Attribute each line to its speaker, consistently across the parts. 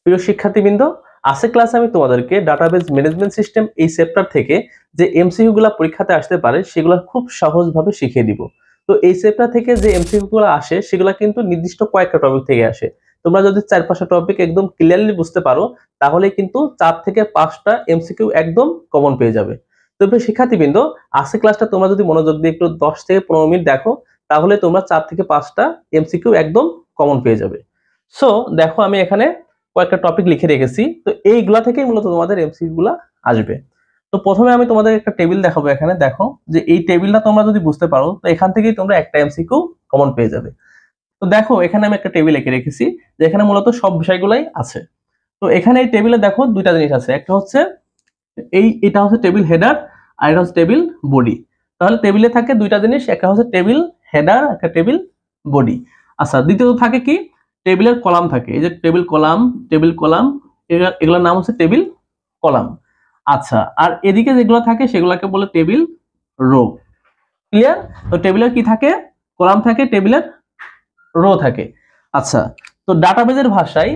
Speaker 1: প্রিয় শিক্ষার্থীবৃন্দ, আজকের ক্লাসে আমি তোমাদেরকে ডাটাবেজ ম্যানেজমেন্ট সিস্টেম এই চ্যাপ্টার থেকে যে এমসিকিউ গুলা পরীক্ষাতে আসতে পারে সেগুলো খুব সহজভাবে শিখিয়ে দিব। তো এই চ্যাপ্টার থেকে যে এমসিকিউ গুলো আসে সেগুলো কিন্তু নির্দিষ্ট কয়েকটা টপিক থেকে আসে। তোমরা যদি 4-5টা টপিক একদম ক্লিয়ারলি বুঝতে পারো তাহলে কিন্তু 4 থেকে 5টা এমসিকিউ একদম কমন পেয়ে যাবে। তো প্রিয় শিক্ষার্থীবৃন্দ, আজকের ক্লাসটা তোমরা যদি মনোযোগ দিয়ে একটু 10 থেকে 15 মিনিট দেখো তাহলে তোমরা 4 থেকে 5টা এমসিকিউ একদম কমন পেয়ে যাবে। সো দেখো, আমি এখানে কয়েকটা টপিক লিখে রেখেছি। তো এইগুলা থেকেই মূলত তোমাদের এমসিকিউ গুলা আসবে। তো প্রথমে আমি তোমাদের একটা টেবিল দেখাবো। এখানে দেখো যে এই টেবিলটা তোমরা যদি বুঝতে পারো তো এখান থেকেই তোমরা একটা এমসিকিউ কমন পেয়ে যাবে। তো দেখো, এখানে আমি একটা টেবিল লিখে রেখেছি যেখানে মূলত সব বিষয়গুলাই আছে। তো এখানে এই টেবিলে দেখো দুইটা জিনিস আছে, একটা হচ্ছে এটা হচ্ছে টেবিল হেডার আর এটা হচ্ছে টেবিল বডি। তাহলে টেবিলে থাকে দুইটা জিনিস, একটা হচ্ছে টেবিল হেডার, একটা টেবিল বডি। আচ্ছা, দ্বিতীয়ত থাকে কি, টেবিলের কলাম থাকে। এই যে টেবিল কলাম, এগুলোর নাম হচ্ছে টেবিল কলাম। আচ্ছা, আর এদিকে যেগুলো থাকে সেগুলোকে বলে টেবিল রো। ক্লিয়ার? তো টেবিলের কি থাকে, কলাম থাকে, টেবিলের রো থাকে। আচ্ছা, তো ডাটাবেজের ভাষায়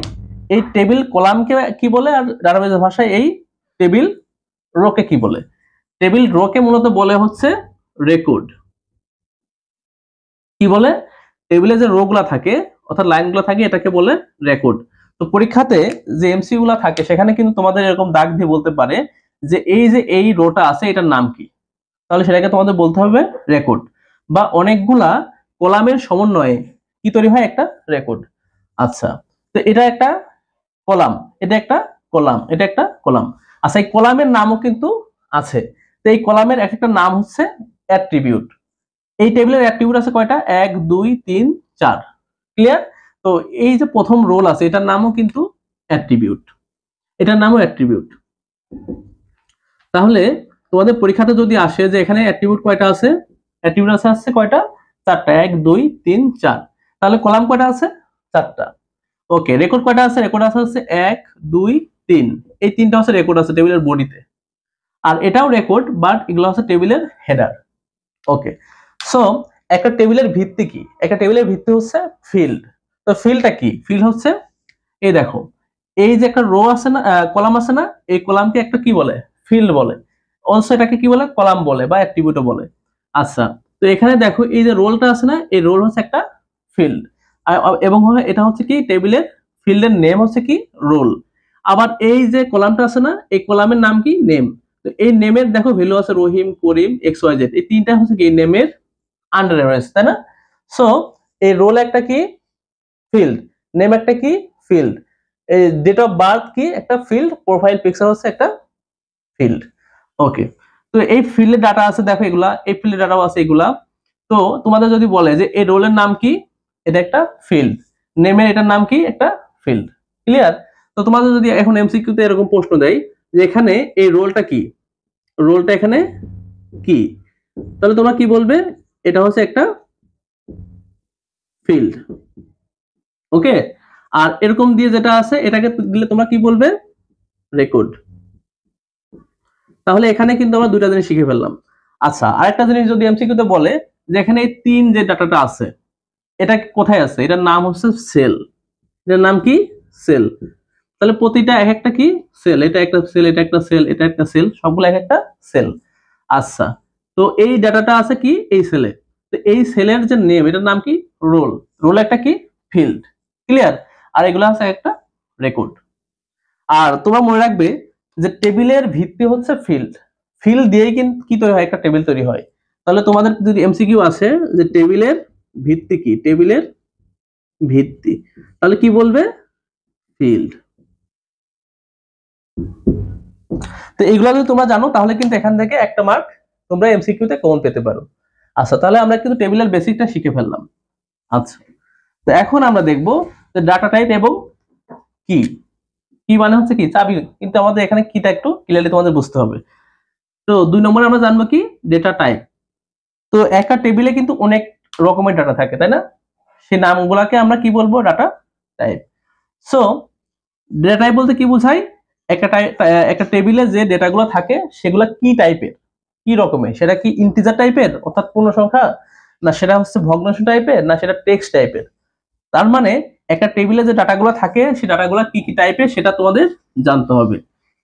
Speaker 1: এই টেবিল কলামকে কি বলে আর ডাটাবেজের ভাষায় এই টেবিল রোকে কি বলে? টেবিল রোকে মূলত বলে হচ্ছে রেকর্ড। কি বলে? টেবিলে যে রো গুলা থাকে অর্থাৎ লাইন গুলা থাকে এটাকে বলে রেকর্ড। তো পরীক্ষাতে যে এমসি গুলা থাকে সেখানে কিন্তু তোমাদের এরকম দাগ দিয়ে বলতে পারে যে এই রোটা আছে এটার নাম কি, তাহলে সেটাকে তোমাদের বলতে হবে রেকর্ড। বা অনেকগুলা কলামের সমন্বয়ে কি তৈরি হয়? একটা রেকর্ড। আচ্ছা, তো এটা একটা কলাম, এটা একটা কলাম, এটা একটা কলাম। আচ্ছা, এই কলামের নামও কিন্তু আছে। তো এই কলামের এক একটা নাম হচ্ছে অ্যাট্রিবিউট। এই টেবিলের অ্যাট্রিবিউট আছে কয়টা? 1 2 3 4। ক্লিয়ার? তো এই যে প্রথম রোল আছে এটার নামও কিন্তু অ্যাট্রিবিউট, এটার নামও অ্যাট্রিবিউট। তাহলে তোমাদের পরীক্ষাতে যদি আসে যে এখানে অ্যাট্রিবিউট কয়টা আছে, অ্যাট্রিবিউট আছে কয়টা? 4টা। 1 2 3 4। তাহলে কলাম কয়টা আছে? 4টা। ওকে, রেকর্ড কয়টা আছে? রেকর্ড আছে 1 2 3। এই তিনটা হচ্ছে রেকর্ড আছে টেবিলের বডিতে। আর এটাও রেকর্ড, বাট এগুলো হচ্ছে টেবিলের হেডার। ওকে, সো একটা টেবিলের ভিত্তি কি? একটা টেবিলের ভিত্তি হচ্ছে ফিল্ড। তো ফিল্ডটা কি? ফিল্ড হচ্ছে এই দেখো, এই যে একটা রো আছে না, কলাম আছে না, এই কলামকে একটা কি বলে? ফিল্ড বলে। অলসো এটাকে কি বলে? কলাম বলে বা অ্যাট্রিবিউটও বলে। আচ্ছা, তো এখানে দেখো এই যে রোলটা আছে না, এই রোল হচ্ছে একটা ফিল্ড। এবং এটা হচ্ছে কি টেবিলের ফিল্ডের নেম হচ্ছে কি? রোল। আবার এই যে কলামটা আছে না, এই কলামের নাম কি? নেম। তো এই নেমের দেখো ভ্যালু আছে রহিম, করিম, এক্স ওয়াই জেড। এই তিনটা হচ্ছে কি নেমের আন্ডারে রয়েছে, তাই না? সো এই রোল একটা কি? ফিল্ড। নেম একটা কি? ফিল্ড। এই ডেট অফ বার্থ কি? একটা ফিল্ড। প্রোফাইল পিকচার হচ্ছে একটা ফিল্ড। ওকে, তো এই ফিল্ডের ডাটা আছে দেখো, এগুলা এই ফিল্ডের ডাটাও আছে এগুলা। তো তোমাদের যদি বলে যে এই রোলের নাম কি, এটা একটা ফিল্ড। নেমের এটার নাম কি? একটা ফিল্ড। ক্লিয়ার? তো তোমাদের যদি এখন এমসিকিউ তে এরকম প্রশ্ন দেয় যে এখানে এই রোলটা কি, রোলটা এখানে কি, তাহলে তোমরা কি বলবে? এটা হচ্ছে একটা ফিল্ড। ওকে, আর এরকম দিয়ে যেটা আছে এটাকে দিলে তোমরা কি বলবে? রেকর্ড। তাহলে এখানে কিন্তু আমরা দুইটা জিনিস শিখে ফেললাম। আচ্ছা, আরেকটা জিনিস যদি এমসিকিউ তে বলে যে এখানে এই তিন যে ডাটাটা আছে এটা কোথায় আছে? এটার নাম হচ্ছে সেল। এটার নাম কি? সেল। তাহলে প্রতিটা এক একটা কি? সেল। এটা একটা সেল, এটা একটা সেল, এটা একটা সেল, সবগুলো এক একটা সেল। আচ্ছা, তো এই ডাটাটা আছে কি? এই সেলে। তো এই সেলের যে নেম এটার নাম কি? রোল। রোল একটা কি? ফিল্ড। ক্লিয়ার? আর এগুলো আছে একটা রেকর্ড। আর তোমরা মনে রাখবে যে টেবিলের ভিত্তি হচ্ছে ফিল্ড। ফিল্ড দিয়েই কিন্তু কি তৈরি হয়? একটা টেবিল তৈরি হয়। তাহলে তোমাদের যদি এমসিকিউ আসে যে টেবিলের ভিত্তি কি? টেবিলের ভিত্তি, তাহলে কি বলবে? ফিল্ড। তো এইগুলো যদি তোমরা জানো তাহলে কিন্তু এখান থেকে একটা মার্ক তোমরা এমসিকিউ তে কমন পেতে পারো। আচ্ছা, তাহলে আমরা কিন্তু টেবিলের বেসিকটা শিখে ফেললাম। আচ্ছা, তো এখন আমরা দেখব যে ডাটা টাইপ এবং কি। কি মানে হচ্ছে কি? চাবি। কিন্তু আমাদের এখানে কিটা একটু ক্লিয়ারলি তোমাদের বুঝতে হবে। তো 2 নম্বরে আমরা জানবো কি? Data type. তো একটা টেবিলে কিন্তু অনেক রকমের ডাটা থাকে, তাই না? সেই নামগুলোকে আমরা কি বলবো? Data type. So data type বলতে কি বোঝায়? একটা টেবিলে যে ডেটাগুলো থাকে সেগুলো কি টাইপের, কি রকমের? সেটা কি ইন্টিজার টাইপের অর্থাৎ পূর্ণ সংখ্যা, না সেটা হচ্ছে ভগ্নাংশ টাইপের, না সেটা টেক্সট টাইপের? তার মানে একটা টেবিলে যে ডাটাগুলো থাকে সেই ডাটাগুলো কি কি টাইপের সেটা তোমাদের জানতে হবে,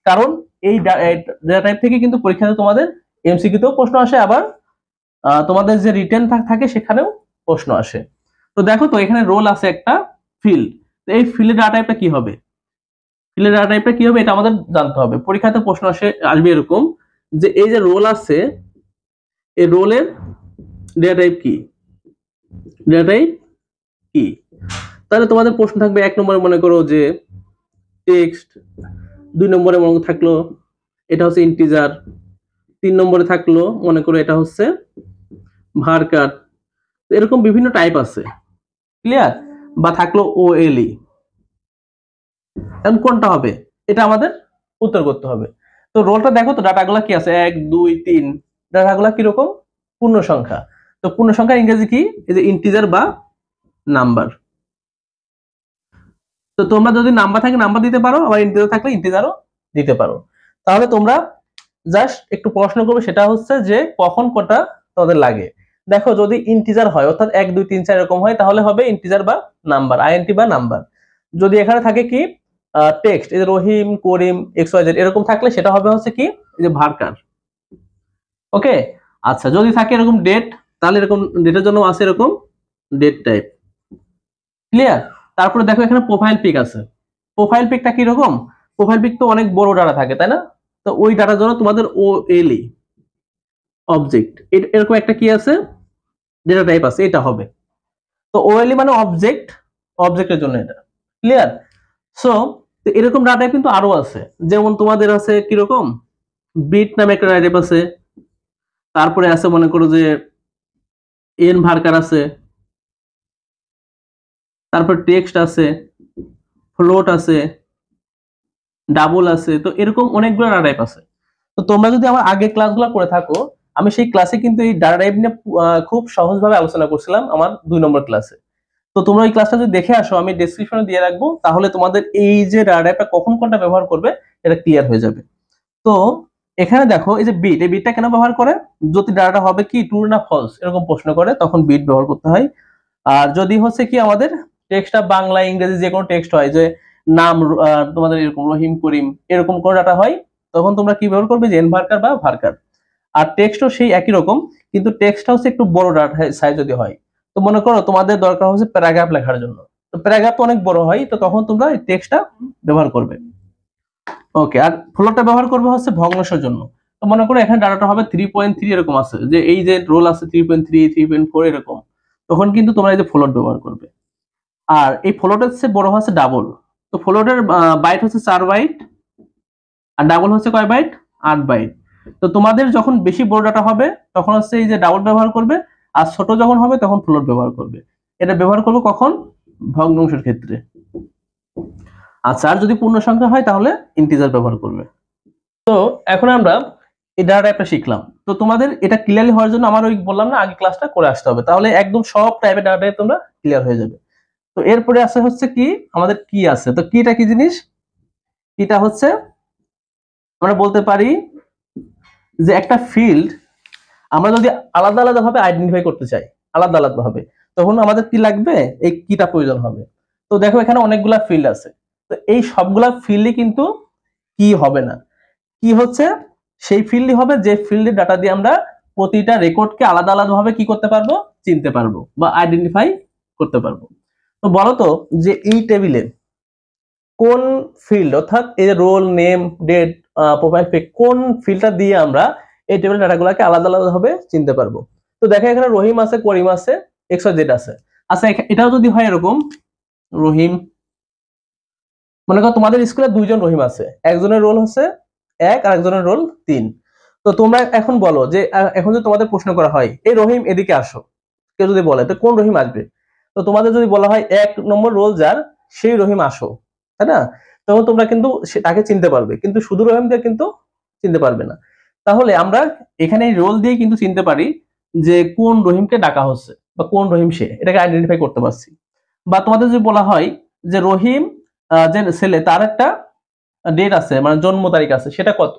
Speaker 1: কারণ এই ডাটা টাইপ থেকে কিন্তু পরীক্ষাতে তোমাদের এমসিকিউতেও প্রশ্ন আসে, আবার তোমাদের যে রিটেন থাকে সেখানেও প্রশ্ন আসে। তো দেখো তো এখানে রোল আছে একটা ফিল্ড, তো এই ফিল্ডের ডাটা টাইপটা কি হবে, ফিল্ডের ডাটা টাইপটা কি হবে এটা আমাদের জানতে হবে। পরীক্ষাতে প্রশ্ন আসবে এরকম যে এই যে রোল আছে, এই রোলের ডেটা টাইপ কি, ডেটা টাইপ কি। তাহলে তোমাদের প্রশ্ন থাকবে 1 নম্বরে মনে করো যে টেক্সট, 2 নম্বরে মনে থাকলো এটা হচ্ছে ইন্টিজার, 3 নম্বরে থাকলো মনে করো এটা হচ্ছে ভার্কার, এরকম বিভিন্ন টাইপ আছে, ক্লিয়ার, বা থাকলো ওএলই। এখন কোনটা হবে এটা আমাদের উত্তর করতে হবে। তো রোলটা দেখো তো ডাটাগুলো কি আছে 1 2 3, ডাটাগুলো কিরকম পূর্ণ সংখ্যা। তো পূর্ণ সংখ্যা ইংরেজি কি, এই যে ইন্টিজার বা নাম্বার। তো তোমরা যদি নাম্বার থাকে নাম্বার দিতে পারো, আবার ইন্টিজার থাকলে ইন্টিজারও দিতে পারো। তাহলে তোমরা জাস্ট একটু পড়াশোনা করবে, সেটা হচ্ছে যে কখন কোনটা তোমাদের লাগে। দেখো যদি ইন্টিজার হয় অর্থাৎ 1 2 3 4 এরকম হয় তাহলে হবে ইন্টিজার বা নাম্বার, আইএনটি বা নাম্বার। যদি এখানে থাকে কি টেক্সট, এই যে রহিম করিম XYZ এরকম থাকলে সেটা হবে হচ্ছে কি এই যে ভার্কার। ওকে, আচ্ছা যদি থাকে এরকম ডেট, তাহলে এরকম ডেটের জন্য আছে এরকম ডেট টাইপ, ক্লিয়ার। তারপরে দেখো এখানে প্রোফাইল পিক আছে, প্রোফাইল পিকটা কি রকম, প্রোফাইল পিক তো অনেক বড় ডাটা থাকে তাই না, তো ওই ডাটার জন্য তোমাদের ওএলই অবজেক্ট এরকম একটা কি আছে ডেটা টাইপ আছে, এটা হবে। তো ওএলই মানে অবজেক্ট, অবজেক্টের জন্য এটা, ক্লিয়ার। সো এরকম ডাটা টাইপ কিন্তু আরো আছে, যেমন তোমাদের আছে কিরকম বিট নামে একটা ডাটা টাইপ আছে, তারপরে আছে মনে করো যে এন ভার্কার আছে, তারপর টেক্সট আছে, ফ্লোট আছে, ডাবল আছে, তো এরকম অনেকগুলো ডাটা টাইপ আছে। তো তোমরা যদি আমার আগের ক্লাসগুলো করে থাকো, আমি সেই ক্লাসে কিন্তু এই ডাটা টাইপ নিয়ে খুব সহজভাবে আলোচনা করছিলাম আমার 2 নম্বর ক্লাসে। তো তোমরা এই ক্লাসটা যদি দেখে আসো আমি ডেসক্রিপশনে দিয়ে রাখবো, তাহলে তোমাদের এই যে ডাটা টাইপটা কখন কোনটা ব্যবহার করবে এটা ক্লিয়ার হয়ে যাবে। তো এখানে দেখো এই যে বিট, এই বিটটা কেন ব্যবহার করে, যদি ডাটাটা হবে কি ট্রু না ফলস এরকম প্রশ্ন করে তখন বিট ব্যবহার করতে হয়। আর যদি হচ্ছে কি আমাদের টেক্সটটা বাংলা ইংরেজি যে কোনো টেক্সট হয়, যে নাম তোমাদের এরকম রহিম করিম এরকম কোনো ডাটা হয়, তখন তোমরা কি ব্যবহার করবে যে এন ভার্কার বা ভার্কার। আর টেক্সটও সেই একই রকম, কিন্তু টেক্সটটা হচ্ছে একটু বড় ডাটা সাইজ যদি হয়, তো মনে করো তোমাদের দরকার হচ্ছে প্যারাগ্রাফ লেখার জন্য, তো প্যারাগ্রাফ তো অনেক বড় হয়, তো তখন তোমরা এই টেক্সটটা ব্যবহার করবে। ওকে, আর ফ্লোটটা ব্যবহার করবে হচ্ছে ভগ্নাংশের জন্য। তো মনে করো এখানে ডাটাটা হবে 3.3 এরকম আছে, যে এই যে রোল আছে 3.3 3.4 এরকম, তখন কিন্তু তোমরা এই যে ফ্লোট ব্যবহার করবে। আর এই ফ্লোটের চেয়ে বড় হচ্ছে ডাবল, তো ফ্লোটের বাইট হচ্ছে 4 বাইট, আর ডাবল হচ্ছে কয় বাইট 8 বাইট। তো তোমাদের যখন বেশি বড় ডাটা হবে তখন হচ্ছে এই যে ডাবল ব্যবহার করবে, আর ছোট যখন হবে তখন ফ্লোট ব্যবহার করবে। এটা ব্যবহার করবে কখন, ভগ্নাংশের ক্ষেত্রে। আচ্ছা, আর যদি পূর্ণ সংখ্যা হয় তাহলে ইন্টিজার ব্যবহার করবে। তো এখন আমরা এই ডাটা টাইপটা শিখলাম, তো তোমাদের এটা ক্লিয়ারলি হওয়ার জন্য আমার ওই বললাম না আগে ক্লাসটা করে আসতে হবে, তাহলে একদম সব টাইপের ডাটা টাইপ তোমরা ক্লিয়ার হয়ে যাবে। তো এরপরে আছে হচ্ছে কি আমাদের কি আছে, তো কিটা কি জিনিস, কিটা হচ্ছে আমরা বলতে পারি যে একটা ফিল্ড আমরা যদি আলাদা আলাদা ভাবে আইডেন্টিফাই করতে চাই, আলাদা আলাদা ভাবে, তখন আমাদের কি লাগবে, এই কিটা প্রয়োজন হবে। তো দেখো এখানে অনেকগুলা ফিল্ড আছে, তো এই সবগুলা ফিল্ডই কিন্তু কি হবে না, কি হচ্ছে সেই ফিল্ডই হবে যে ফিল্ডের ডাটা দিয়ে আমরা প্রতিটা রেকর্ডকে আলাদা আলাদা ভাবে কি করতে পারবো, চিনতে পারবো বা আইডেন্টিফাই করতে পারবো। তো বলো তো যে এই টেবিলে কোন ফিল্ড, অর্থাৎ এই roll name date profile pic, কোন ফিল্ডটা দিয়ে আমরা এই টেবিল ডাটাগুলোকে আলাদা আলাদা ভাবে চিনতে পারবো। তো দেখো এখানে রহিম আছে, করিম আছে, XYZ আছে। আচ্ছা এটাও যদি হয় এরকম রহিম, মনে করো তোমাদের স্কুলে 2 জন রহিম আছে, একজনের রোল হচ্ছে 1 আর একজনের রোল 3। তো তোমরা এখন বলো যে এখন যদি তোমাদের প্রশ্ন করা হয় এই রহিম এদিকে আসো, কেউ যদি বলে তো কোন রহিম আসবে, তো তোমাদের যদি বলা হয় 1 নম্বর রোল যার সেই রহিম আসো, তাই না, তখন তোমরা কিন্তু তাকে চিনতে পারবে, কিন্তু শুধু রহিম দিয়ে কিন্তু চিনতে পারবে না। তাহলে আমরা এখানে এই রোল দিয়ে কিন্তু চিনতে পারি যে কোন রহিমকে ডাকা হচ্ছে বা কোন রহিম সে, এটাকে আইডেন্টিফাই করতে পারছি। বা তোমাদের যদি বলা হয় যে রহিম যে ছেলে তার একটা ডেট আছে মানে জন্ম তারিখ আছে সেটা কত,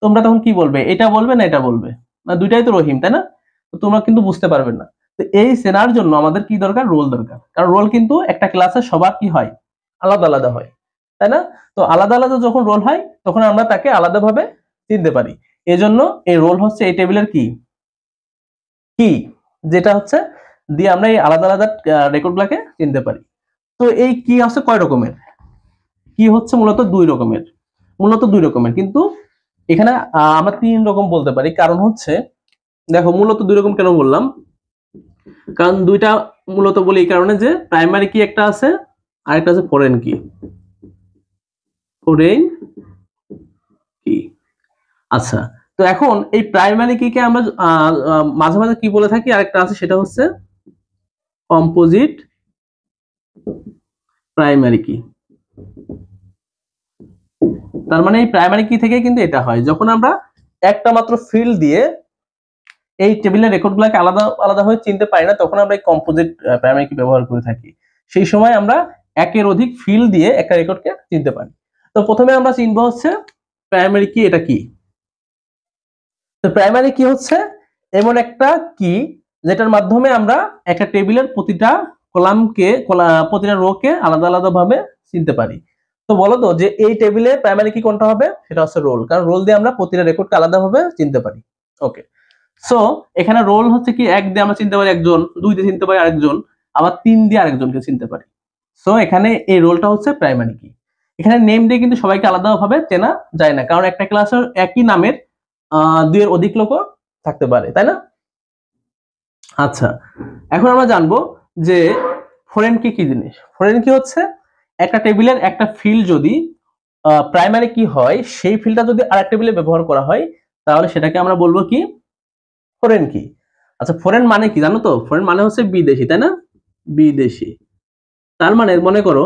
Speaker 1: তোমরা তখন কি বলবে, এটা বলবে না এটা বলবে, না দুইটাই তো রহিম তাই না, তো তোমরা কিন্তু বুঝতে পারবে না। তো এই চেনার জন্য আমাদের কি দরকার, রোল দরকার। কারণ রোল কিন্তু একটা ক্লাসে সবার কি হয়, আলাদা আলাদা হয়, তাই না? তো আলাদা আলাদা যখন রোল হয় তখন আমরা তাকে আলাদাভাবে চিনতে পারি। এজন্য এই রোল হচ্ছে এই টেবিলের কি, যেটা হচ্ছে দিয়ে আমরা এই আলাদা আলাদা রেকর্ডগুলোকে চিনতে পারি। তো এই কি আছে কয় রকমের, কি হচ্ছে মূলত দুই রকমের, কিন্তু এখানে আমরা 3 রকম বলতে পারি। কারণ হচ্ছে দেখো মূলত 2 রকম কেন বললাম, কারণ দুইটা মূলত বলি এই কারণে যে প্রাইমারি কি একটা আছে, আরেকটা আছে ফরেন কি। আচ্ছা, তো এখন এই প্রাইমারি কি কে আমরা মাঝে মাঝে কি বলে থাকি, আরেকটা আছে সেটা হচ্ছে কম্পোজিট প্রাইমারি কি। তার মানে এই প্রাইমারি কি থেকে কিন্তু এটা হয়, যখন আমরা একটা মাত্র ফিল্ড দিয়ে এই টেবিলের রেকর্ডগুলোকে আলাদা আলাদা হয়ে চিনতে পারি না, তখন আমরা এই কম্পোজিট প্রাইমারি কি ব্যবহার করে থাকি। সেই সময় আমরা একের অধিক ফিল্ড দিয়ে একটা রেকর্ডকে চিনতে পারি। তো প্রথমে আমরা চিনবো হচ্ছে প্রাইমারি কি, এটা কি। তো প্রাইমারি কি হচ্ছে এমন একটা কি যেটার মাধ্যমে আমরা একটা টেবিলের প্রতিটা কলামকে, প্রতিটা রোকে আলাদা আলাদা ভাবে চিনতে পারি। তো বলো তো যে এই টেবিলে প্রাইমারি কি কোনটা হবে, সেটা হচ্ছে রোল, কারণ রোল দিয়ে আমরা প্রতিটা রেকর্ডকে আলাদাভাবে চিনতে পারি। ওকে, সো এখানে রোল হচ্ছে কি 1 দিয়ে আমরা চিনতে পারি একজন, 2 দিয়ে চিনতে পারি আরেকজন, আবার 3 দিয়ে আরেকজনকে চিনতে পারি। সো এখানে এই রোলটা হচ্ছে প্রাইমারি কি। এখানে নেম দিয়ে কিন্তু সবাইকে আলাদাভাবে চেনা যায় না, কারণ একটা ক্লাসের একই নামের 2 এর অধিক লোকও থাকতে পারে, তাই না? আচ্ছা, এখন আমরা জানবো যে ফরেন কি কি জিনিস। ফরেন কি হচ্ছে একটা টেবিলের একটা ফিল্ড যদি প্রাইমারি কি হয়, সেই ফিল্ডটা যদি আরেকটা টেবিলে ব্যবহার করা হয় তাহলে সেটাকে আমরা বলবো কি, ফরেন কি। আচ্ছা, ফরেন মানে কি জানো তো? ফরেন মানে হচ্ছে বিদেশি, তাই না? বিদেশি। তার মানে মনে করো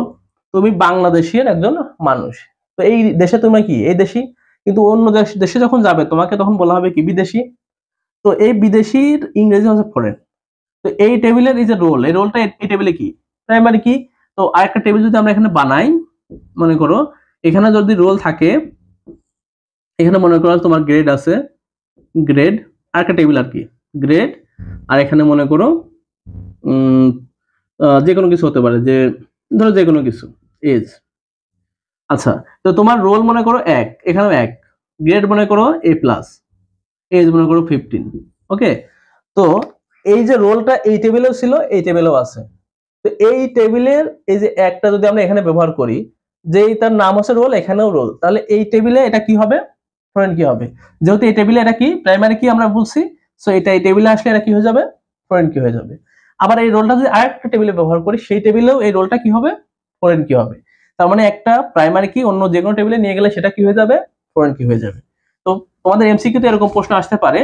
Speaker 1: তুমি বাংলাদেশের একজন মানুষ, তো এই দেশে তুমি কি এই দেশি, কিন্তু অন্য দেশে যখন যাবে তোমাকে তখন বলা হবে কি বিদেশি। তো এই বিদেশির ইংরেজি হচ্ছে ফরেন। তো এই টেবিলের এই যে রোল, এই রোলটা এই টেবিলে কি, প্রাইমারি কি। তো আরেকটা টেবিল যদি আমরা এখানে বানাই, মনে করো এখানে যদি রোল থাকে, এখানে মনে করো তোমার গ্রেড আছে, গ্রেড আরেকটা টেবিল আর কি গ্রেড, আর এখানে মনে করো যে কোনো কিছু হতে পারে, যে ধরো যে কোনো কিছু এজ। আচ্ছা, তো তোমার রোল মনে করো 1, এখানেও 1, গ্রেড মনে করো A+, এজ মনে করো 15। ওকে, তো এই যে রোলটা এই টেবিলেও ছিল, এই টেবিলেও আছে। তো এই টেবিলের এই যে একটা যদি আমরা এখানে ব্যবহার করি, যেই তার নাম হচ্ছে রোল, এখানেও রোল, তাহলে এই টেবিলে এটা কি হবে, ফরেন কি হবে। যেহেতু এই টেবিলে এটা কি প্রাইমারি কি আমরা বলছি, সো এটা এই টেবিলে আসলে এটা কি হয়ে যাবে, ফরেন কি হয়ে যাবে। আবার এই রোলটা যদি আরেকটা টেবিলে ব্যবহার করি, সেই টেবিলেও এই রোলটা কি হবে, ফরেন কি হবে। তার মানে একটা প্রাইমারি কি অন্য যে কোনো টেবিলে নিয়ে গেলে সেটা কি হয়ে যাবে, ফরেন কি হয়ে যাবে। তো তোমাদের এমসিকিউতে এরকম প্রশ্ন আসতে পারে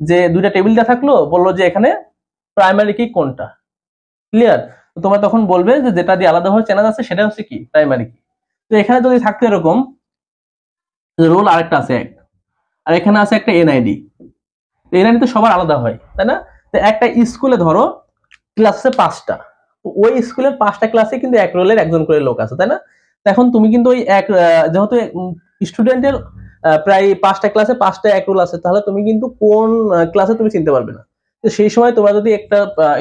Speaker 1: যে দুইটা টেবিল দেওয়া থাকলো, বললো যে এখানে প্রাইমারি কি কোনটা, ক্লিয়ার। তো তোমরা তখন বলবে যে যেটা দিয়ে আলাদাভাবে চেনা যাচ্ছে সেটা হচ্ছে কি প্রাইমারি কি। তো এখানে যদি থাকতো এরকম রোল আরেকটা আছে 1, আর এখানে আছে একটা এনআইডি, এনআইডি তো সবার আলাদা হয়, তাই না? তো একটা স্কুলে ধরো ক্লাসে 5টা, ওই স্কুলের 5টা ক্লাসে কিন্তু এক রোলের একজন করে লোক আছে, তাই না? এখন তুমি কিন্তু ওই এক যেহেতু স্টুডেন্টের প্রায় 5টা ক্লাসে 5টা এক রোল আছে, তাহলে তুমি কিন্তু কোন ক্লাসে তুমি চিনতে পারবে না। তো সেই সময় তোমরা যদি একটা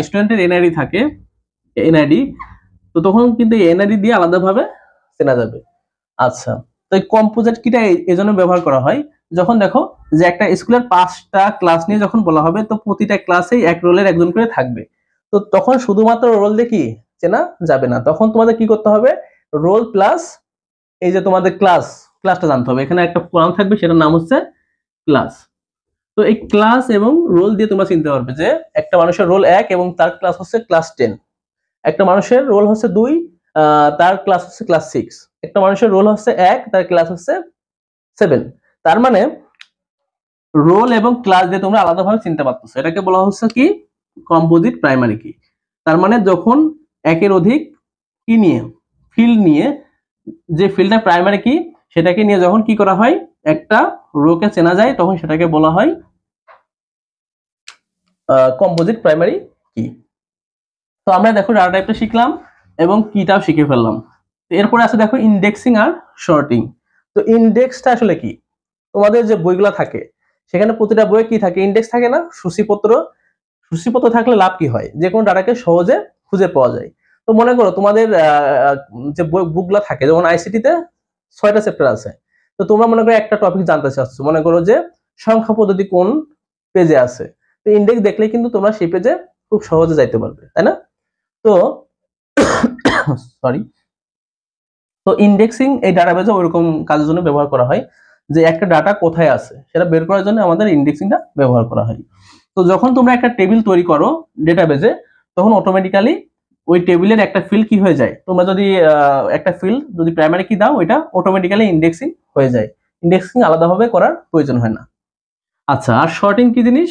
Speaker 1: স্টুডেন্টের এনআইডি থাকে, এনআইডি, তো তখন কিন্তু এনআইডি দিয়ে আলাদাভাবে চেনা যাবে। আচ্ছা, তো এই কম্পোজিট কিটা এই জন্য ব্যবহার করা হয়, যখন দেখো যে একটা স্কুলের 5টা ক্লাস নিয়ে যখন বলা হবে, তো প্রতিটা ক্লাসেই এক রোলের একজন করে থাকবে। তো তখন শুধুমাত্র রোল দিয়ে কি চেনা যাবে না, তখন তোমাদের কি করতে হবে, রোল প্লাস এই যে তোমাদের ক্লাসটা জানতে হবে। এখানে একটা কলাম থাকবে, সেটার নাম হচ্ছে ক্লাস। তো এই ক্লাস এবং রোল দিয়ে তোমরা চিনতে পারবে যে একটা মানুষের রোল 1 এবং তার ক্লাস হচ্ছে ক্লাস 10, একটা মানুষের রোল হচ্ছে 2, তার ক্লাস হচ্ছে ক্লাস 6, একটা মানুষের রোল হচ্ছে 1, তার ক্লাস হচ্ছে 7। তার মানে রোল এবং ক্লাস দিয়ে তোমরা আলাদাভাবে চিনতে পারতেছো, এটাকে বলা হচ্ছে কি কম্পোজিট প্রাইমারি কি। তার মানে যখন একের অধিক কি নিয়ে, ফিল্ড নিয়ে, যে ফিল্ডটা প্রাইমারি কি সেটাকে নিয়ে যখন কি করা হয়, একটা রোকে চেনা যায়, তখন সেটাকে বলা হয় কম্পোজিট প্রাইমারি কি। তো আমরা দেখো ডাটা টাইপটা শিখলাম এবং কিটাও শিখে ফেললাম। এরপরে আছে দেখো ইন্ডেক্সিং আর শর্টিং। তো ইন্ডেক্সটা আসলে কি, তোমাদের যে বইগুলো থাকে সেখানে প্রতিটা বইয়ে কি থাকে, ইন্ডেক্স থাকে না, সূচিপত্র। সূচিপত্র থাকলে লাভ কি হয়, যে কোনো ডাটাকে সহজে খুঁজে পাওয়া যায়। তো মনে করো তোমাদের যে বুকগুলো থাকে, যেমন আইসিটিতে 6টা চ্যাপ্টার আছে, তো তোমরা মনে করো একটা টপিক জানতে চাচ্ছ, মনে করো যে সংখ্যা পদ্ধতি কোন পেজে আছে, তো ইন্ডেক্স দেখলে কিন্তু তোমরা সেই পেজে খুব সহজে যাইতে পারবে, তাই না? তো সরি, তো ইন্ডেক্সিং এই ডাটাবেজে ওইরকম কাজের জন্য ব্যবহার করা হয়, যে একটা ডাটা কোথায় আছে সেটা বের করার জন্য আমাদের ইন্ডেক্সিংটা ব্যবহার করা হয়। তো যখন তোমরা একটা টেবিল তৈরি করো ডেটাবেজে, তখন অটোমেটিক্যালি ওই টেবিলের একটা ফিল্ড কি হয়ে যায়, তোমরা যদি একটা ফিল্ড যদি প্রাইমারি কি দাও, ওইটা অটোমেটিক্যালি ইন্ডেক্সিং হয়ে যায়, ইন্ডেক্সিং আলাদাভাবে করার প্রয়োজন হয় না। আচ্ছা, আর শর্টিং কি জিনিস?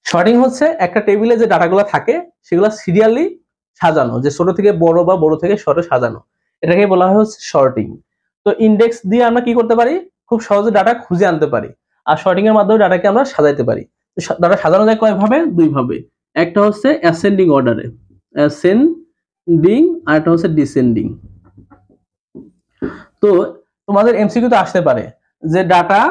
Speaker 1: শর্টিং হচ্ছে একটা টেবিলে যে ডাটাগুলো থাকে সেগুলো সিরিয়ালি সাজানো, যে ছোট থেকে বড় বা বড় থেকে ছোট সাজানো, এটাকে বলা হয় হচ্ছে শর্টিং। তো ইন্ডেক্স দিয়ে আমরা কি করতে পারি, খুব সহজে ডাটা খুঁজে আনতে পারি, আর শর্টিং এর মাধ্যমে ডাটাকে আমরা সাজাইতে পারি। ডাটা সাজানো যায় কয় ভাবে? দুই ভাবে। একটা হচ্ছে অ্যাসেন্ডিং অর্ডারে, অ্যাসেন্ডিং, আর একটা হচ্ছে ডিসেন্ডিং। তো তোমাদের এমসিকিউ তো আসতে পারে যে ডাটা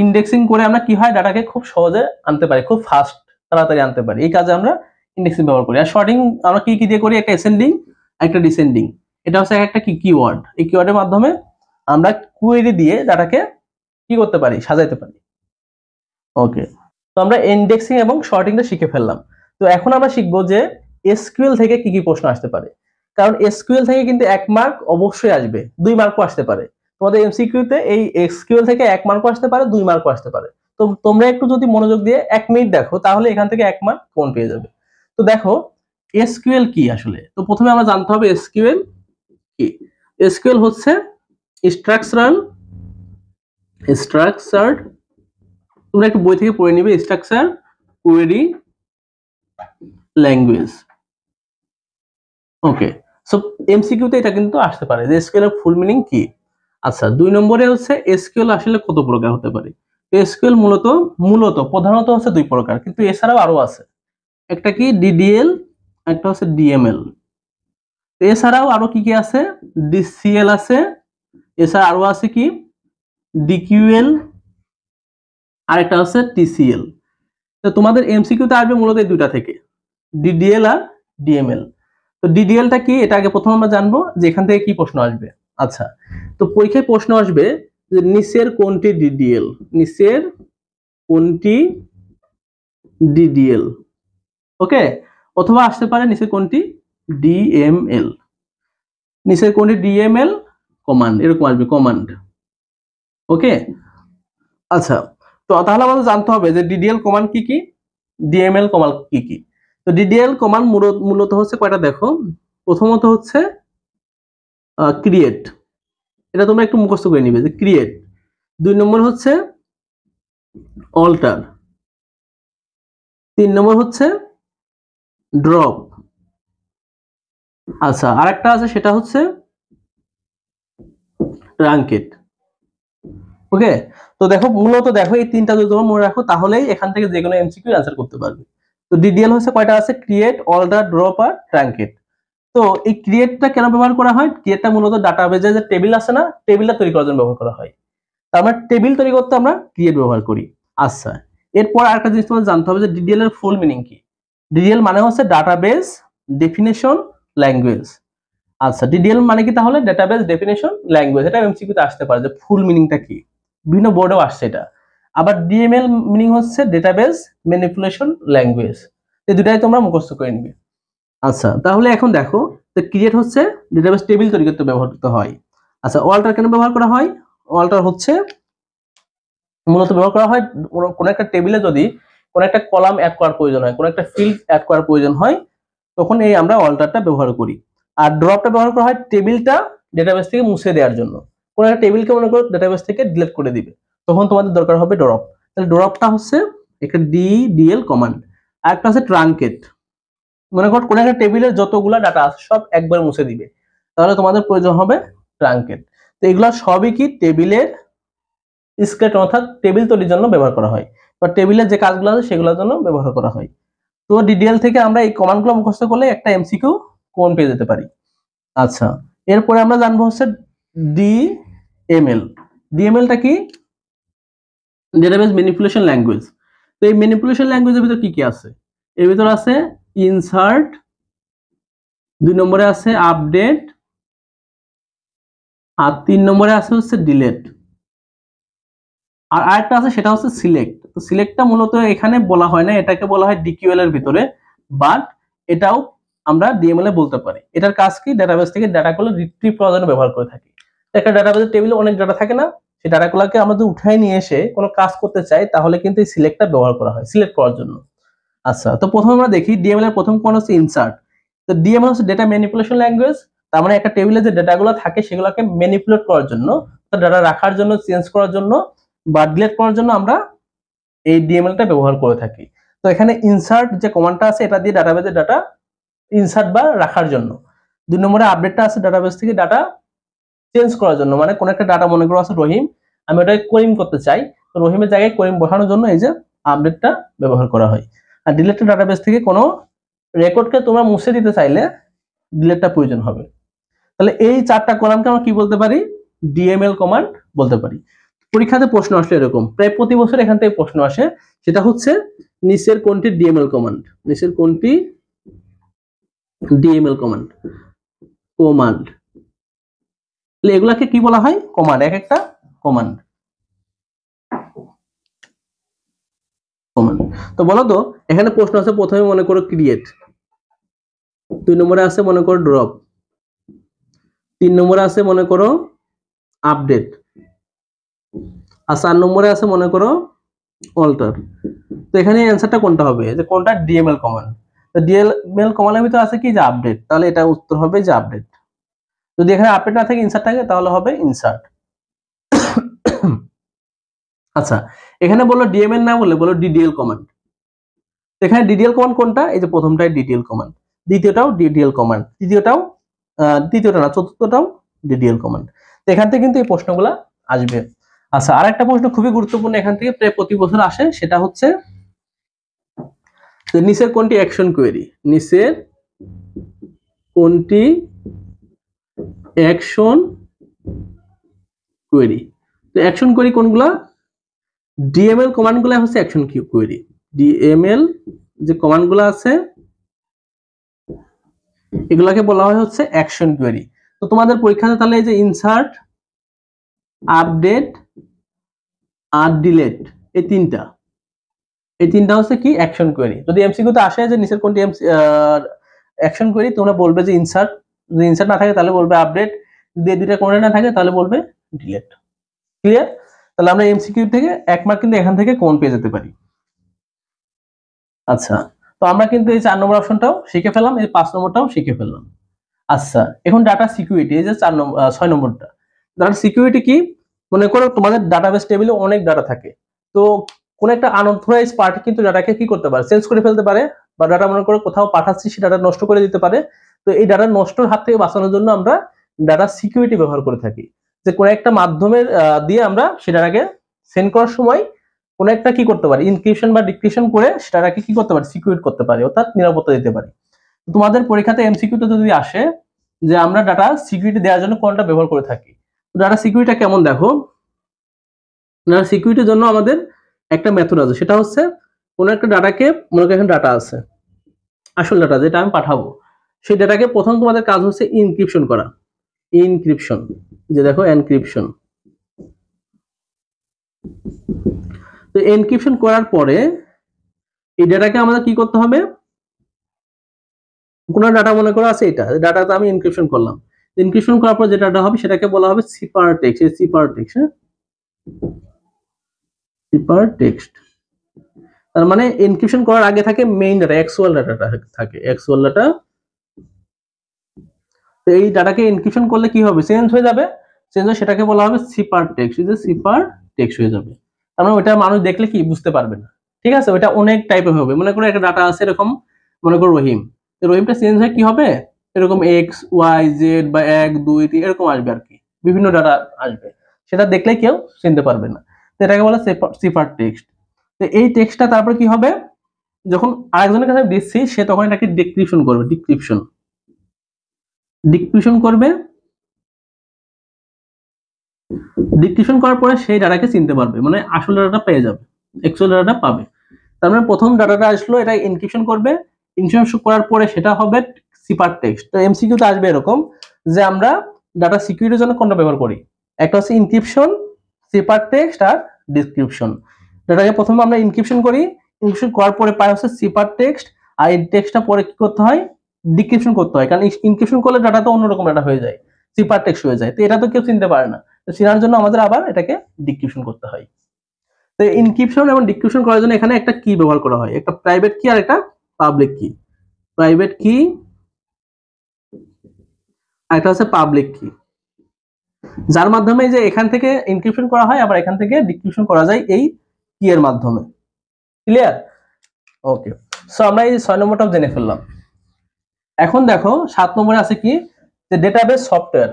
Speaker 1: ইন্ডেক্সিং করে আমরা কি হয়, ডাটাকে খুব সহজে আনতে পারি, খুব ফাস্ট তাড়াতাড়ি আনতে পারি, এই কাজে আমরা ইন্ডেক্সিং ব্যবহার করি। আর শর্টিং আমরা কি কি দিয়ে করি? একটা অ্যাসেন্ডিং, একটা ডিসেন্ডিং। এটা হচ্ছে একটা কি কিওয়ার্ড, এই কিওয়ার্ডের মাধ্যমে আমরা কোয়েরি দিয়ে ডাটাকে কি করতে পারি, সাজাইতে পারি। ওকে, তো আমরা ইন্ডেক্সিং এবং শর্টিংটা শিখে ফেললাম। তো এখন আমরা শিখবো যে এসকিউএল থেকে কি কি প্রশ্ন আসতে পারে, কারণ এসকিউএল থেকে কিন্তু 1 মার্ক অবশ্যই আসবে, 2 মার্কও আসতে পারে। তোমাদের এমসিকিউতে এই এসকিউএল থেকে 1 মার্কও আসতে পারে, 2 মার্কও আসতে পারে। তো তোমরা একটু যদি মনোযোগ দিয়ে 1 মিনিট দেখো, তাহলে এখান থেকে 1 মার্ক কোন পেয়ে যাবে। তো দেখো এসকিউএল কি আসলে, তো প্রথমে আমরা জানতে হবে এসকিউএল কি। এসকিউএল হচ্ছে স্ট্রাকচার্ড, তোমরা একটু বই থেকে পড়ে নিবে, স্ট্রাকচার কোয়েরি ল্যাঙ্গুয়েজ। ওকে, সো এমসিকিউতে এটা কিন্তু আসতে পারে যে এসকিউএল এর ফুল মিনিং কি। আচ্ছা, 2 নম্বরে হচ্ছে এসকিউএল আসলে কত প্রকার হতে পারে। এসকিউএল মূলত প্রধানত হচ্ছে 2 প্রকার, কিন্তু এছাড়াও আরো আছে। একটা কি ডিডিএল, একটা হচ্ছে ডিএমএল। এছাড়াও আরো কি কি আছে? ডিসিএল আছে, এছাড়া আরো আছে কি ডিকিউএল, আরেকটা হচ্ছে টিসিএল। তো তোমাদের এমসিকিউতে আসবে মূলত এই দুইটা থেকে, ডিডিএল আর ডিএমএল। তো ডিডিএলটা কি, এটা আগে প্রথম আমরা জানবো যে এখান থেকে কি প্রশ্ন আসবে। আচ্ছা, তো পরীক্ষায় প্রশ্ন আসবে যে নিচের কোনটি ডিডিএল, নিচের কোনটি ডিডিএল, ওকে, অথবা আসতে পারে নিচের কোনটি ডিএমএল, নিচের কোনটি ডিএমএল কমান্ড, এরকম আসবে কমান্ড। ওকে, আচ্ছা, তো তাহলে আমাদের জানতে হবে যে ডিডিএল কমান্ড কি কি, ডিএমএল কমান্ড কি কি। তো ডিডিএল কমান্ড মূলত হচ্ছে কয়টা দেখো। প্রথমত হচ্ছে ক্রিয়েট, এটা তোমরা একটু মুখস্থ করে নিবে যে ক্রিয়েট। 2 নম্বর হচ্ছে অল্টার, 3 নম্বর হচ্ছে ড্রপ। আচ্ছা, আরেকটা আছে সেটা হচ্ছে ট্রাঙ্কেট। ওকে, তো দেখো মূলত দেখো এই 3টা যদি তোমরা মনে রাখো, তাহলেই এখান থেকে যে কোনো এমসিকিউ অ্যান্সার করতে পারবে। তো ডিডিএল হচ্ছে কয়টা আছে? ক্রিয়েট, অল্টার, ড্রপ আর ট্রাঙ্কেট। তো এই ক্রিয়েটটা কেন ব্যবহার করা হয়? ক্রিয়েটটা মূলত ডাটাবেজে যে টেবিল আছে না, টেবিলটা তৈরি করার জন্য ব্যবহার করা হয়। তার মানে টেবিল তৈরি করতে আমরা ক্রিয়েট ব্যবহার করি। আচ্ছা, এরপর আরেকটা জিনিস তোমাদের জানতে হবে যে ডিডিএল এর ফুল মিনিং কি। ডিডিএল মানে হচ্ছে ডাটাবেস ডেফিনেশন ল্যাঙ্গুয়েজ। আচ্ছা, ডিডিএল মানে কি তাহলে? Database definition language. এটা এমসিকিউতে আসতে পারে যে ফুল মিনিংটা কি, বিভিন্ন বোর্ডেও আসছে এটা। আবার ডিএমএল মিনিং হচ্ছে ডেটাবেস ম্যানিপুলেশন ল্যাঙ্গুয়েজ। এই দুটাই তোমরা মুখস্থ করে নিবে। আচ্ছা, তাহলে এখন দেখো যে ক্রিয়েট হচ্ছে ডেটাবেস টেবিল তৈরি করতে ব্যবহৃত হয়। আচ্ছা, অল্টার কেন ব্যবহার করা হয়? অল্টার হচ্ছে মূলত ব্যবহার করা হয় কোন একটা টেবিলে যদি কোন একটা কলাম অ্যাড করার প্রয়োজন হয়, কোন একটা ফিল্ড অ্যাড করার প্রয়োজন হয়, তখন এই আমরা অল্টারটা ব্যবহার করি। আর ড্রপটা ব্যবহার করা হয় টেবিলটা ডেটাবেস থেকে মুছে দেওয়ার জন্য। কোন একটা টেবিলকে মনে করো ডেটাবেস থেকে ডিলিট করে দিবে, তখন তোমাদের দরকার হবে ড্রপ। তাহলে ড্রপটা হচ্ছে একটা ডিডিএল কমান্ড। আর একটা হচ্ছে ট্রাঙ্কেট, মনে করো কোন একটা টেবিলের যতগুলা ডাটা আছে সব একবার মুছে দিবে, তাহলে তোমাদের প্রয়োজন হবে ট্রাঙ্কেট। তো এগুলা সবই কি টেবিলের স্কেলেটন, অর্থাৎ টেবিল তৈরির জন্য ব্যবহার করা হয়, বা টেবিলের যে কাজগুলো আছে সেগুলোর জন্য ব্যবহার করা হয়। তো ডিডিএল থেকে আমরা এই কমান্ডগুলো মুখস্থ করলে একটা এমসিকিউ কোন পেয়ে যেতে পারি। আচ্ছা, এরপরে আমরা জানবো হচ্ছে ডিএমএল। ডিএমএলটা কি? Database manipulation language. তো এই ম্যানিপুলেশন ল্যাঙ্গুয়েজের ভিতর কি কি আছে? এর ভিতর আছে ইনসার্ট, 2 নম্বরে আছে আপডেট, আর 3 নম্বরে আছে হচ্ছে ডিলেট, আর আরেকটা আছে সেটা হচ্ছে সিলেক্ট। তো সিলেক্টটা মূলত এখানে বলা হয় না, এটাকে বলা হয় ডিকিউএল এর ভিতরে, বাট এটাও আমরা ডিএমএল এ বলতে পারি। এটার কাজ কি? ডাটাবেস থেকে ডাটাগুলো রিট্রিভ করার জন্য ব্যবহার করে থাকি। একটা ডাটাবেসের টেবিলে অনেক ডাটা থাকে না, সেই ডাটাগুলোকে আমরা যদি উঠায় নিয়ে এসে কোনো কাজ করতে চাই তাহলে কিন্তু এই সিলেক্টটা ব্যবহার করা হয় সিলেক্ট করার জন্য। আচ্ছা, তো প্রথমে আমরা দেখি ডিএমএল এর প্রথম কোন হচ্ছে ইনসার্ট। তো ডিএমএল হচ্ছে ডেটা ম্যানিপুলেশন ল্যাঙ্গুয়েজ। তার মানে একটা টেবিলে যে ডাটাগুলো থাকে সেগুলোকে ম্যানিপুলেট করার জন্য, ডাটা রাখার জন্য, চেঞ্জ করার জন্য বা ডিলিট করার জন্য আমরা এই ডিএমএলটা ব্যবহার করে থাকি। তো এখানে ইনসার্ট যে কমান্ডটা আছে এটা দিয়ে ডাটাবেজের ডাটা ইনসার্ট বা রাখার জন্য। 2 নম্বরে আপডেটটা আছে ডাটাবেস থেকে ডাটা চেঞ্জ করার জন্য, মানে কোন একটা ডাটা মনে করো আছে রহিম, আমি ওটাকে করিম করতে চাই, তো রহিমের জায়গায় করিম বসানোর জন্য এই যে আপডেটটা ব্যবহার করা হয়। আর ডিলিটেড ডাটাবেস থেকে কোনো রেকর্ডকে তোমরা মুছে দিতে চাইলে ডিলিটটা প্রয়োজন হবে। তাহলে এই 4টা কলামকে আমরা কি বলতে পারি? ডিএমএল কমান্ড বলতে পারি। পরীক্ষাতে প্রশ্ন আসলে এরকম প্রায় প্রতি বছর এখান থেকে প্রশ্ন আসে, সেটা হচ্ছে নিচের কোনটি ডিএমএল কমান্ড, নিচের কোনটি ডিএমএল কমান্ড কমান্ড তাহলে এগুলাকে কি বলা হয়? কমান্ড, এক একটা কমান্ড কমান্ড। তো বলো তো এখানে প্রশ্ন আছে, প্রথমে মনে করো ক্রিয়েট, 2 নম্বরে আছে মনে করো ড্রপ, 3 নম্বরে আছে মনে করো আপডেট, আর 4 নম্বরে আছে মনে করো অল্টার। তো এখানে অ্যান্সারটা কোনটা হবে? যে কোনটা ডিএমএল কমান্ড? তো ডিএমএল কমান্ডের ভিতরে আছে কি? যে আপডেট, তাহলে এটা উত্তর হবে যে আপডেট। যদি এখানে আপডেট না থাকে ইনসার্ট থাকে তাহলে হবে ইনসার্ট। আচ্ছা, এখানে বললো ডিএমএল না বলে বলো ডিডিএল কমান্ড। এখানে ডিডিএল কমান্ড কোনটা? এই যে প্রথমটাই ডিডিএল কমান্ড, দ্বিতীয়টাও ডিডিএল কমান্ড, তৃতীয়টা না চতুর্থটাও ডিডিএল কমান্ড। তো এখান থেকে কিন্তু এই প্রশ্নগুলা আসবে। আচ্ছা, আর একটা প্রশ্ন খুবই গুরুত্বপূর্ণ এখান থেকে প্রায় প্রতি বছর আসে, সেটা হচ্ছে নিচের কোনটি অ্যাকশন কোয়েরি, নিচের কোনটি অ্যাকশন কোয়েরি। তো অ্যাকশন কোয়েরি কোনগুলা? ডিএমএল কমান্ডগুলো হচ্ছে অ্যাকশন কোয়েরি। ডিএমএল যে কমান্ডগুলো আছে এগুলাকে বলা হয় হচ্ছে অ্যাকশন কোয়েরি। তো তোমাদের পরীক্ষাতে তাহলে এই যে ইনসার্ট, আপডেট আর ডিলেট, এই তিনটা হচ্ছে কি? Action query. যদি এমসিকিউ তে আসে যে নিচের কোনটি অ্যাকশন কোয়েরি, তোমরা বলবে যে ইনসার্ট, যদি ইনসার্ট না থাকে তাহলে বলবে আপডেট, যদি দুইটা কোনটা না থাকে তাহলে বলবে ডিলেট। ক্লিয়ার? তাহলে আমরা এমসিকিউ থেকে 1 মার্ক কিন্তু এখান থেকে কমন পেয়ে যেতে পারি। আচ্ছা, তো আমরা কিন্তু এই 4 নম্বর অপশনটাও শিখে ফেললাম, এই 5 নম্বরটাও শিখে ফেললাম। আচ্ছা, এখন ডাটা সিকিউরিটি, এই যে 6 নম্বরটা। ডাটা সিকিউরিটি কি? মনে করো তোমাদের ডাটাবেস টেবিলে অনেক ডাটা থাকে, তো কোন একটা আনঅথরাইজড পার্টি কিন্তু ডাটাকে কি করতে পারে? চেঞ্জ করে ফেলতে পারে, বা ডাটা মনে করো কোথাও পাঠাচ্ছি সে ডাটা নষ্ট করে দিতে পারে। তো এই ডাটা নষ্টর হাত থেকে বাঁচানোর জন্য আমরা ডাটা সিকিউরিটি ব্যবহার করে থাকি, যে কোন একটা মাধ্যমের দিয়ে আমরা সে ডাটাকে সেন্ড করার সময় কোন একটা কি করতে পারি? ইনক্রিপশন বা ডিক্রিপশন করে সেটাকে কি করতে পারি? সিকিউর করতে পারি, অর্থাৎ নিরাপত্তা দিতে পারি। তোমাদের পরীক্ষাতে এমসিকিউতে যদি আসে যে আমরা ডাটা সিকিউরিটি দেওয়ার জন্য কোনটা ব্যবহার করে থাকি, ডাটা সিকিউরিটিটা কেমন দেখো। ডাটা সিকিউরিটির জন্য আমাদের একটা মেথড আছে, সেটা হচ্ছে কোন একটা ডাটাকে, মনে করো এখানে ডাটা আছে, আসল ডাটা যেটা আমি পাঠাবো, সেই ডাটাকে প্রথম তোমাদের কাজ হচ্ছে ইনক্রিপশন করা। ইনক্রিপশন, যে দেখো এনক্রিপশন। তো এনক্রিপশন করার পরে এই ডাটাকে আমাদের কি করতে হবে? কোন ডাটা মনে করো আছে, এটা ডাটাটা আমি এনক্রিপশন করলাম, এনক্রিপশন করার পর যে ডাটা হবে সেটাকে বলা হবে সিপার টেক্সট। এই সিপার টেক্সট, সিপার টেক্সট তার মানে এনক্রিপশন করার আগে থাকে মেইন ডাটা, অ্যাকচুয়াল ডাটাটা থাকে, অ্যাকচুয়াল ডাটা। তো এই ডাটাকে এনক্রিপশন করলে কি হবে? চেঞ্জ হয়ে যাবে, চেঞ্জ হয়ে সেটাকে বলা হবে সিপার টেক্সট, এই যে সিপার টেক্সট হয়ে যাবে। তার মানে ওইটা মানুষ দেখলে কি বুঝতে পারবে না, ঠিক আছে? ওইটা অনেক টাইপের হবে, মনে করো একটা ডাটা আছে এরকম, মনে করো রহিম, রহিমটা চেঞ্জ হয়ে কি হবে? এরকম এক্স ওয়াই জেড বা 1 2 3 এরকম আসবে আর কি, বিভিন্ন ডাটা আসবে, সেটা দেখলে কেউ চিনতে পারবে না। তো এটাকে বলে সিপার টেক্সট। তো এই টেক্সটটা তারপর কি হবে? যখন আরেকজনের কাছে দিচ্ছি সে তখন এটাকে ডিক্রিপশন করবে, ডিক্রিপশন করবে, ডিক্রিপশন করার পরে সেই ডাটাকে চিনতে পারবে, মানে আসল ডাটাটা পেয়ে যাবে, অ্যাকচুয়াল ডাটাটা পাবে। তার মানে প্রথম ডাটাটা আসলো, এটা এনক্রিপশন করবে, এনক্রিপশন করার পরে সেটা হবে সিপার টেক্সট। তো এমসিকিউতে আসবে এরকম যে আমরা ডাটা সিকিউরিটির জন্য কোনটা ব্যবহার করি, একটা হচ্ছে ইনক্রিপশন, সিপার টেক্সট আর ডিসক্রিপশন। ডাটাকে প্রথমে আমরা ইনক্রিপশন করি, ইনক্রিপশন করার পরে পাই হচ্ছে সিপার টেক্সট, আর এই টেক্সটটা পরে কি করতে হয়, ডিক্রিপশন করতে হয়, কারণ ইনক্রিপশন করলে ডাটা তো অন্যরকম ডাটা হয়ে যায়, সিপার টেক্সট হয়ে যায়, তো এটা তো কেউ চিনতে পারে না, তো চেনার জন্য আমাদের আবার এটাকে ডিক্রিপশন করতে হয়। তো ইনক্রিপশন এবং ডিক্রিপশন করার জন্য এখানে একটা কি ব্যবহার করা হয়, একটা প্রাইভেট কি আর একটা পাবলিক কি। প্রাইভেট কি আর একটা হচ্ছে পাবলিক কি, যার মাধ্যমে যে এখান থেকে ইনক্রিপশন করা হয় আবার এখান থেকে ডিক্রিপশন করা যায় এই কি এর মাধ্যমে। ক্লিয়ার? ওকে, সো আমরা এই 6 নম্বরটাও জেনে ফেললাম। এখন দেখো 7 নম্বরে আছে কি, যে ডেটাবেস সফটওয়্যার।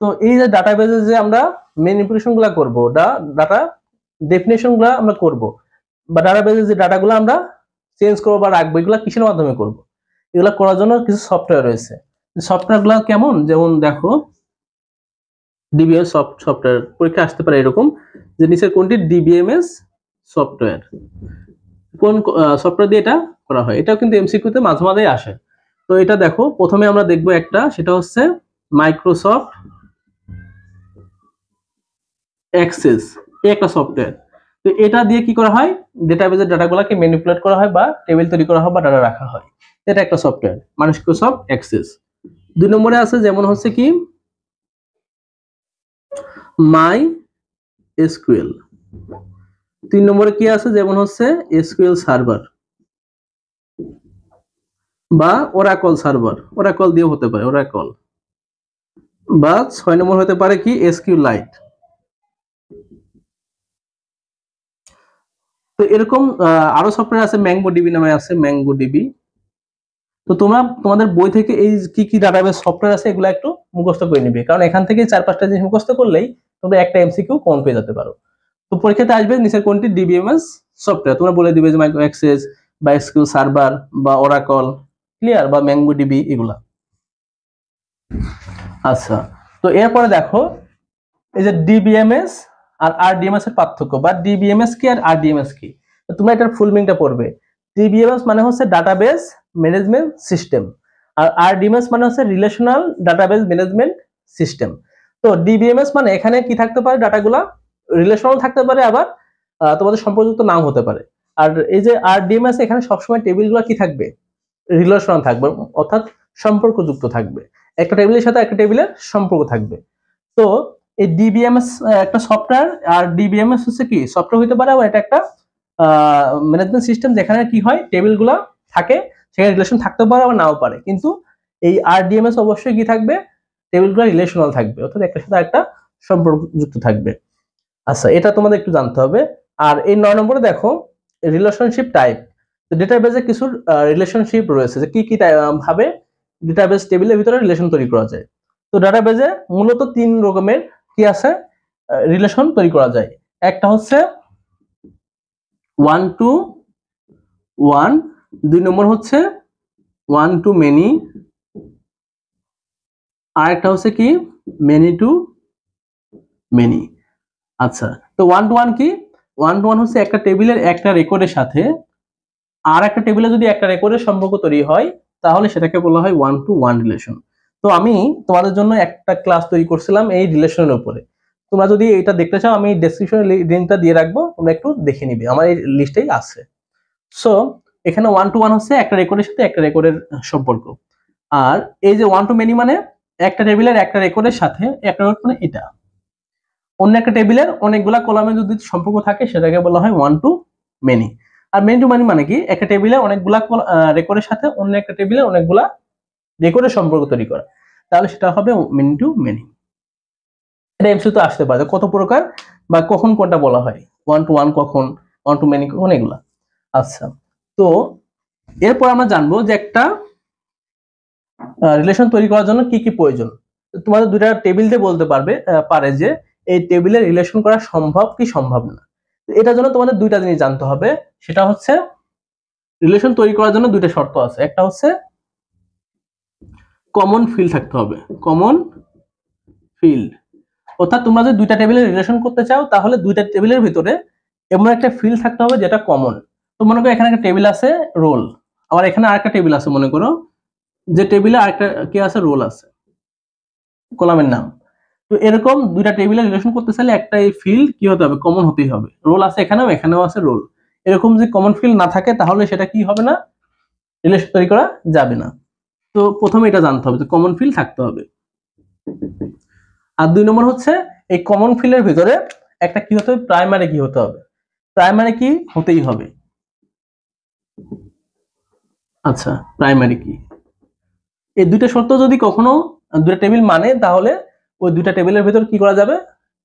Speaker 1: তো এই যে ডাটাবেজে যে আমরা ম্যানিপুলেশন গুলা করবো, ডাটা ডেফিনেশন গুলা আমরা করব, বা ডাটাবেজে যে ডাটাগুলো আমরা চেঞ্জ করবো বা রাখবো, এগুলো কিসের মাধ্যমে করব, এগুলো করার জন্য কিছু সফটওয়্যার রয়েছে। সফটওয়্যার গুলো কেমন, যেমন দেখো ডিবিএমএস সফটওয়্যার পরীক্ষা আসতে পারে এরকম, যে নিচের কোনটি ডিবিএমএস সফটওয়্যার, কোন সফটওয়্যার দিয়ে এটা করা হয়, এটাও কিন্তু এমসিকিউতে মাঝে মাঝেই আসে। তো এটা দেখো প্রথমে আমরা দেখবো একটা, সেটা হচ্ছে মাইক্রোসফট অ্যাক্সেস, একটা সফটওয়্যার। তো এটা দিয়ে কি করা হয়, ডেটাবেজের ডাটাগুলোকে ম্যানিপুলেট করা হয় বা টেবিল তৈরি করা হয় বা ডাটা রাখা হয়, এটা একটা সফটওয়্যার মাইক্রোসফট অ্যাক্সেস। 2 নম্বরে আছে যেমন হচ্ছে কি মাই এসকিউএল। 3 নম্বরে কি আছে, যেমন হচ্ছে এসকিউএল সার্ভার বা ওরাকল সার্ভার, ওরাকল দিয়েও হতে পারে, ওরাকল। বা 6 নম্বর হতে পারে কি এসকিউ লাইট। তো এরকম আরো সফটওয়্যার আছে, ম্যাঙ্গো ডিবি নামে আছে, ম্যাঙ্গো ডিবি। তো তোমরা তোমাদের বই থেকে এই কি কি ডাটাবেস সফটওয়্যার আছে এগুলো একটু মুখস্থ করে নিবে, কারণ এখান থেকে 4-5টা জিনিস মুখস্থ করলেই তোমরা একটা এমসিকিউ কমন পেয়ে যেতে পারো। তো পরীক্ষাতে আসবে নিচের কোনটি ডিবিএমএস সফটওয়্যার, তোমরা বলে দিবে যে মাইক্রো অ্যাক্সেস বা এসকিউএল সার্ভার বা ওরাকল, ক্লিয়ার, বা ম্যাঙ্গো ডিবি এগুলা। আচ্ছা, তো এরপরে দেখো এই যে ডিবিএমএস আর আরডিএমএস এর পার্থক্য, বা ডিবিএমএস কি আর আরডিএমএস কি, তো তোমরা এটার ফুল মিনিংটা পড়বে। ডিবিএমএস মানে হচ্ছে ডাটাবেস ম্যানেজমেন্ট সিস্টেম, আর আরডিএমএস মানে হচ্ছে রিলেশনাল ডাটাবেস ম্যানেজমেন্ট সিস্টেম। তো ডিবিএমএস মানে এখানে কি থাকতে পারে, ডাটাগুলা রিলেশনাল থাকতে পারে, আবার তোমাদের সম্পর্কযুক্ত নাও হতে পারে। আর এই যে আরডিএমএস এখানে সবসময় টেবিলগুলো কি থাকবে, রিলেশনাল থাকবে, অর্থাৎ সম্পর্কযুক্ত থাকবে, একটা টেবিলের সাথে একটা টেবিলের সম্পর্ক থাকবে। তো এই ডিবিএমএস একটা সফটওয়্যার, আর ডিবিএমএস হচ্ছে কি সফটওয়্যার হতে পারে, আর এটা একটা ম্যানেজমেন্ট সিস্টেম, যেখানে কি হয় টেবিলগুলো থাকে, সেখানে রিলেশন থাকতে পারে আবার নাও পারে, কিন্তু এই আরডিএমএস অবশ্যই কি থাকবে, টেবিলগুলো রিলেশনাল থাকবে, অর্থাৎ একটা সাথে একটা সম্পর্কযুক্ত থাকবে। আচ্ছা, এটা তোমাদের একটু জানতে হবে। আর এই 9 নম্বরে দেখো রিলেশনশিপ টাইপ। ডেটাবেজে কিছু রিলেশনশিপ রয়েছে, যে কি কি ভাবে ডেটাবেজ টেবিলের ভিতরে রিলেশন তৈরি করা যায়। তো ডেটাবেজে মূলত 3 রকমের কি আছে রিলেশন তৈরি করা যায়। একটা হচ্ছে 1 to 1, 2 নম্বর হচ্ছে 1 to many, আর একটা হচ্ছে কি many to many। আচ্ছা, তো 1 to 1 কি, 1 to 1 হচ্ছে একটা টেবিলের একটা রেকর্ডের সাথে আর একটা টেবিলে যদি একটা রেকর্ডের সম্পর্ক তৈরি হয়, তাহলে সেটাকে বলা হয় 1 to 1 রিলেশন। তো আমি তোমাদের জন্য একটা ক্লাস তৈরি করছিলাম এই রিলেশনের উপরে, তোমরা যদি এটা দেখতে চাও আমি ডেসক্রিপশনে লিংকটা দিয়ে রাখবো, তোমরা একটু দেখে নিবে, আমার এই লিস্টেই আছে। সো এখানে 1 to 1 হচ্ছে একটা রেকর্ডের সাথে একটা রেকর্ডের সম্পর্ক, আর এই যে 1 to many মানে একটা টেবিলের একটা রেকর্ডের সাথে একটা রেকর্ড, মানে এটা অন্য একটা টেবিলের অনেকগুলা কলামে যদি সম্পর্ক থাকে সেটাকে বলা হয় 1 to many। আর মেনি টু মানি মানে কি, একটা টেবিলে অনেকগুলা রেকর্ডের সাথে অন্য একটা টেবিলে অনেকগুলা রেকর্ডের সম্পর্ক তৈরি করা, তাহলে সেটা হবে মেনি টু মেনি। এটা এমসিকিউ তো আসতে পারে, কত প্রকার বা কখন কোনটা বলা হয়, 1 to 1 কখন, 1 to many কখন, এগুলা। আচ্ছা, তো এরপর আমরা জানবো যে একটা রিলেশন তৈরি করার জন্য কি কি প্রয়োজন। তোমাদের দুইটা টেবিল দিয়ে বলতে পারে যে এই টেবিলে রিলেশন করা সম্ভব কি সম্ভব না। এটার জন্য তোমাদের দুইটা জিনিস জানতে হবে, সেটা হচ্ছে রিলেশন তৈরি করার জন্য দুইটা শর্ত আছে। একটা হচ্ছে কমন ফিল্ড থাকতে হবে, কমন ফিল্ড, অর্থাৎ তোমরা যদি দুইটা টেবিলের রিলেশন করতে চাও তাহলে দুইটা টেবিলের ভিতরে এমন একটা ফিল্ড থাকতে হবে যেটা কমন। তো মনে করো এখানে একটা টেবিল আছে রোল, আবার এখানে আরেকটা টেবিল আছে, মনে করো যে টেবিলে আরেকটা কি আছে, রোল আছে, কলামের নাম। তো এরকম দুইটা টেবিলে রিলেশন করতে চাইলে একটা এই ফিল্ড কি হতে হবে, কমন হতেই হবে। রোল আছে এখানেও, এখানেও আছে রোল। এরকম যে কমন ফিল্ড না থাকে তাহলে সেটা কি হবে না, রিলেশন তৈরি করা যাবে না। তো প্রথমে এটা জানতে হবে যে কমন ফিল্ড থাকতে হবে। আর 2 নম্বর হচ্ছে এই কমন ফিল্ডের ভিতরে একটা কি হতে হবে, প্রাইমারি কি হতে হবে, প্রাইমারি কি হতেই হবে। আচ্ছা, প্রাইমারি কি, এই দুইটা শর্ত যদি কখনো দুইটা টেবিল মানে তাহলে ওই দুইটা টেবিলের ভিতর কি করা যাবে,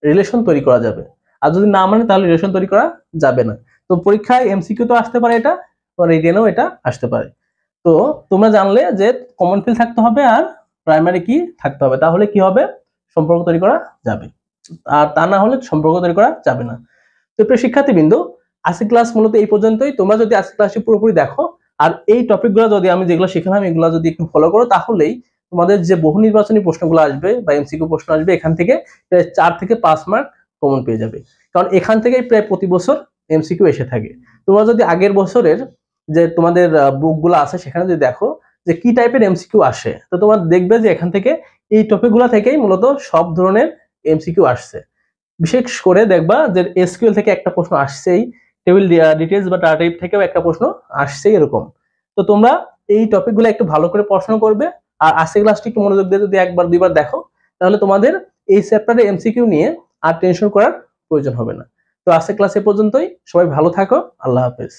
Speaker 1: রিলেশন তৈরি করা যাবে। আর যদি না মানে তাহলে রিলেশন তৈরি করা যাবে না। তো পরীক্ষায় এমসিকিউ তো আসতে পারে এটা, রিটেনেও এটা আসতে পারে। তো তোমরা জানলে যে কমন ফিল্ড থাকতে হবে আর প্রাইমারি কি থাকতে হবে, তাহলে কি হবে, সম্পর্ক তৈরি করা যাবে। আর তা না হলে সম্পর্ক তৈরি করা যাবে না। তো প্রিয় শিক্ষার্থীবৃন্দ, আজকের ক্লাস মূলত এই পর্যন্তই। তোমরা যদি আজকের ক্লাসটি পুরোপুরি দেখো আর এই টপিকগুলো যদি আমি যেগুলো শেখালাম এগুলো যদি একটু ফলো করো, তাহলেই তোমাদের যে বহু নির্বাচনী প্রশ্নগুলো আসবে বা এমসিকিউ প্রশ্ন আসবে এখান থেকে প্রায় 4 থেকে 5 মার্ক কমন পেয়ে যাবে। কারণ এখান থেকেই প্রায় প্রতি বছর এমসিকিউ এসে থাকে। তোমরা যদি আগের বছরের যে তোমাদের বুকগুলো আছে সেখানে যদি দেখো যে কি টাইপের এমসিকিউ আসে, তো তোমরা দেখবে যে এখান থেকে এই টপিকগুলো থেকেই মূলত সব ধরনের এমসিকিউ আসছে। বিশেষ করে দেখবা যে এসকিউএল থেকে একটা প্রশ্ন আসছেই, টেবিল ডিটেইলস বা ডাটা টাইপ থেকেও একটা প্রশ্ন আসছেই এরকম। তো তোমরা এই টপিকগুলো একটু ভালো করে পড়াশোনা করবে। আর আজকের ক্লাসটি একটু মনোযোগ দিয়ে যদি একবার দুইবার দেখো তাহলে তোমাদের এই চ্যাপ্টারে এমসিকিউ নিয়ে আর টেনশন করার প্রয়োজন হবে না। তো আজকের ক্লাস এ পর্যন্তই, সবাই ভালো থাকো, আল্লাহ হাফেজ।